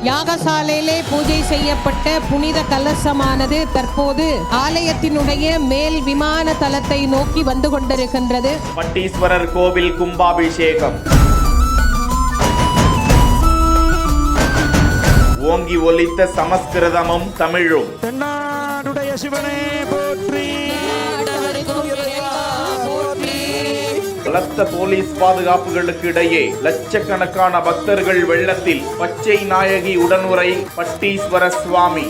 யாகசாலையிலே பூஜை செய்யப்பட்ட புனித கலசமானது தற்போது ஆலயத்தினுடைய மேல் விமான தளத்தை நோக்கி வந்து கொண்டிருக்கின்றது. பட்டீஸ்வரர் கோவில் கும்பாபிஷேகம் ஓங்கி ஒலித்த சமஸ்கிருதமும் தமிழும். தென்னாடுடைய சிவனே போற்றி. பலத்த போலீஸ் பாதுகாப்புகளுக்கு இடையே லட்சக்கணக்கான பக்தர்கள் வெள்ளத்தில். பச்சை நாயகி உடனுறை பட்டீஸ்வர சுவாமி.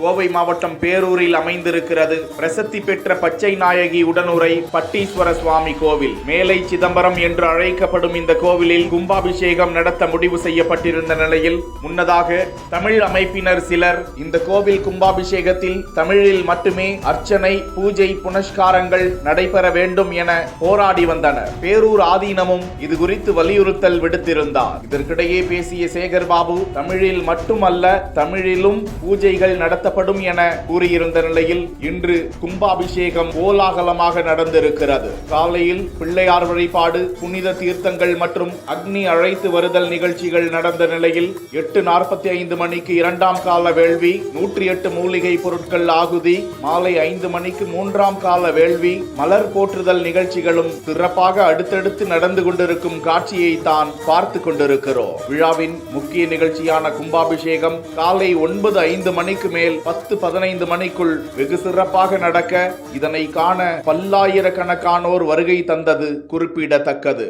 கோவை மாவட்டம் பேரூரில் அமைந்திருக்கிறது பிரசித்தி பெற்ற பச்சை நாயகி உடனுறை பட்டீஸ்வர சுவாமி கோவில். மேலை சிதம்பரம் என்று அழைக்கப்படும் இந்த கோவிலில் கும்பாபிஷேகம் நடத்த முடிவு செய்யப்பட்டிருந்த நிலையில் முன்னதாக தமிழ் அமைப்பினர் சிலர் இந்த கோவில் கும்பாபிஷேகத்தில் தமிழில் மட்டுமே அர்ச்சனை, பூஜை, புனஸ்காரங்கள் நடைபெற வேண்டும் என போராடி வந்தனர். பேரூர் ஆதீனமும் இது குறித்து வலியுறுத்தல் விடுத்திருந்தார். இதற்கிடையே பேசிய சேகர் பாபு தமிழில் மட்டுமல்ல தமிழிலும் பூஜைகள் நடத்தப்படும் என கூறியிருந்த நிலையில் இன்று கும்பாபிஷேகம் கோலாகலமாக நடந்திருக்கிறது. காலையில் பிள்ளையார் வழிபாடு, புனித தீர்த்தங்கள் மற்றும் அக்னி அழைத்து வருதல் நிகழ்ச்சிகள் நடந்த நிலையில் 8:45 மணிக்கு 2ஆம் கால வேள்வி, 108 மூலிகை பொருட்கள் ஆகுதி, மாலை 5 மணிக்கு 3ஆம் கால வேள்வி, மலர் போற்றுதல் நிகழ்ச்சிகளும் சிறப்பாக அடுத்தடுத்து நடந்து கொண்டிருக்கும் காட்சியை தான் பார்த்து கொண்டிருக்கிறோம். விழாவின் முக்கிய நிகழ்ச்சியான கும்பாபிஷேகம் காலை 9:05 மணிக்கு மேல் 10-15 மணிக்குள் வெகு சிறப்பாக நடக்க இதனை காண பல்லாயிரக்கணக்கானோர் வருகை தந்தது குறிப்பிடத்தக்கது.